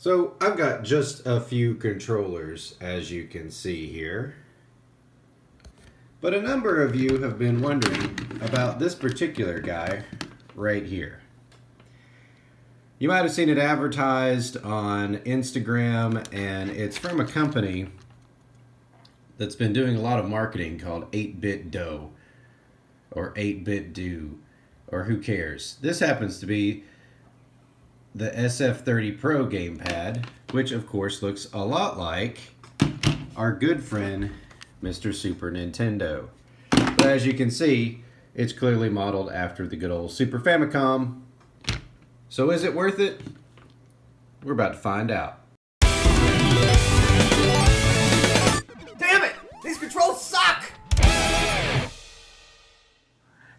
So I've got just a few controllers, as you can see here. But a number of you have been wondering about this particular guy right here. You might have seen it advertised on Instagram, and it's from a company that's been doing a lot of marketing called 8bitdo or 8bitdo, or who cares. This happens to be the SF30 Pro gamepad, which of course looks a lot like our good friend Mr. Super Nintendo. But as you can see, it's clearly modeled after the good old Super Famicom. So is it worth it? We're about to find out. Damn it! These controls suck!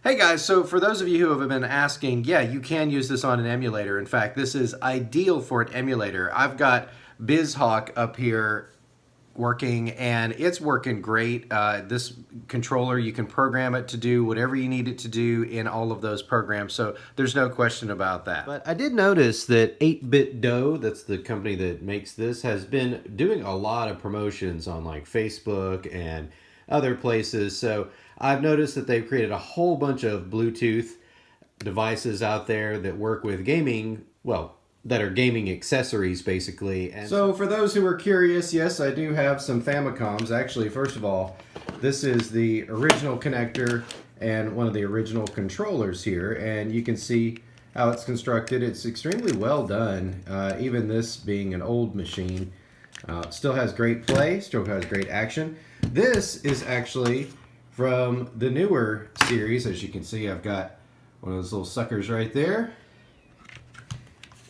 Hey guys, so for those of you who have been asking, yeah, you can use this on an emulator. In fact, this is ideal for an emulator. I've got BizHawk up here working, and it's working great. This controller, you can program it to do whatever you need it to do in all of those programs, so there's no question about that. But I did notice that 8bitdo, that's the company that makes this, has been doing a lot of promotions on like Facebook and other places. So I've noticed that they've created a whole bunch of Bluetooth devices out there that work with gaming, well, that are gaming accessories basically. And so for those who are curious, yes, I do have some Famicoms. Actually, first of all, this is the original connector and one of the original controllers here, and you can see how it's constructed. It's extremely well done, even this being an old machine. Still has great play, still has great action. This is actually from the newer series. As you can see, I've got one of those little suckers right there.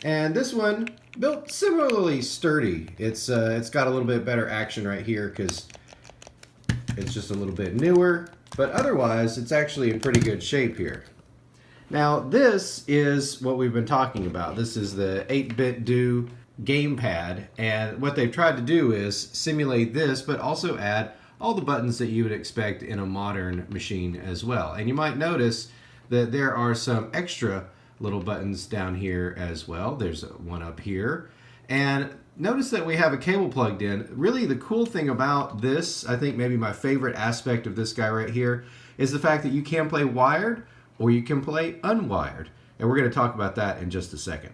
And this one, built similarly sturdy. It's got a little bit better action right here because it's just a little bit newer. But otherwise, it's actually in pretty good shape here. Now, this is what we've been talking about. This is the 8bitdo gamepad. And what they've tried to do is simulate this, but also add all the buttons that you would expect in a modern machine as well. And you might notice that there are some extra little buttons down here as well. There's one up here. And notice that we have a cable plugged in. Really the cool thing about this, I think maybe my favorite aspect of this guy right here, is the fact that you can play wired or you can play unwired. And we're going to talk about that in just a second.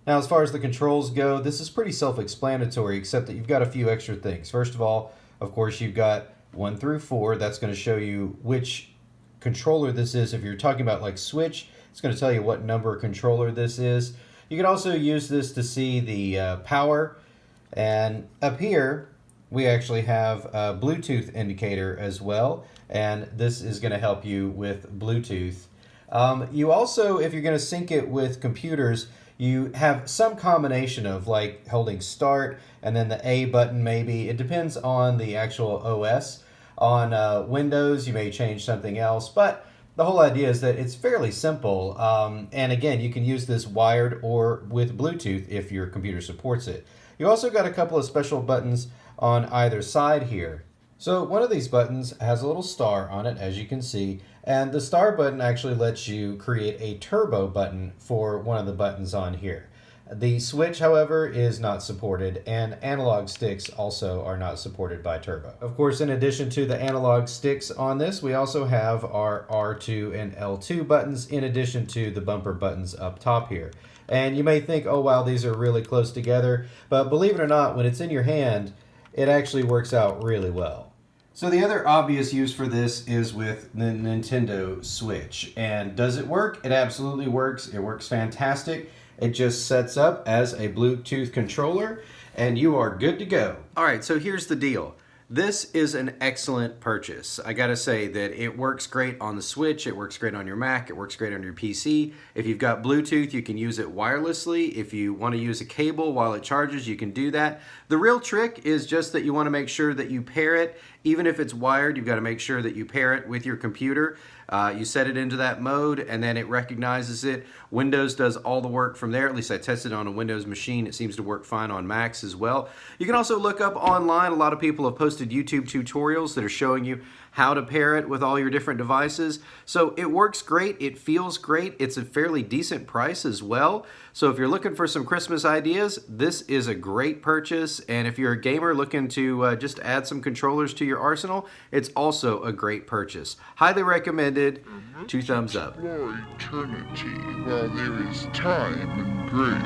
Now, as far as the controls go, this is pretty self-explanatory, except that you've got a few extra things. First of all, of course, you've got 1 through 4. That's going to show you which controller this is. If you're talking about like Switch, it's going to tell you what number controller this is. You can also use this to see the power. And up here, we actually have a Bluetooth indicator as well. And this is going to help you with Bluetooth. You also, if you're going to sync it with computers, you have some combination of like holding start and then the A button maybe. It depends on the actual OS. On Windows, you may change something else, but the whole idea is that it's fairly simple. And again, you can use this wired or with Bluetooth if your computer supports it. You also got a couple of special buttons on either side here. So one of these buttons has a little star on it, as you can see, and the star button actually lets you create a turbo button for one of the buttons on here. The switch, however, is not supported, and analog sticks also are not supported by turbo. Of course, in addition to the analog sticks on this, we also have our R2 and L2 buttons in addition to the bumper buttons up top here. And you may think, oh wow, these are really close together, but believe it or not, when it's in your hand, it actually works out really well. So the other obvious use for this is with the Nintendo Switch. And does it work? It absolutely works. It works fantastic. It just sets up as a Bluetooth controller and you are good to go. All right, so here's the deal. This is an excellent purchase. I gotta say that it works great on the Switch, it works great on your Mac, it works great on your PC. If you've got Bluetooth, you can use it wirelessly. If you want to use a cable while it charges, you can do that. The real trick is just that you want to make sure that you pair it. Even if it's wired, you've got to make sure that you pair it with your computer. You set it into that mode and then it recognizes it. Windows does all the work from there. At least I tested it on a Windows machine. It seems to work fine on Macs as well. You can also look up online. A lot of people have posted YouTube tutorials that are showing you how to pair it with all your different devices. So it works great, it feels great, it's a fairly decent price as well. So if you're looking for some Christmas ideas, this is a great purchase. And if you're a gamer looking to just add some controllers to your arsenal, it's also a great purchase. Highly recommended. 2 thumbs up. Explore eternity while there is time and great.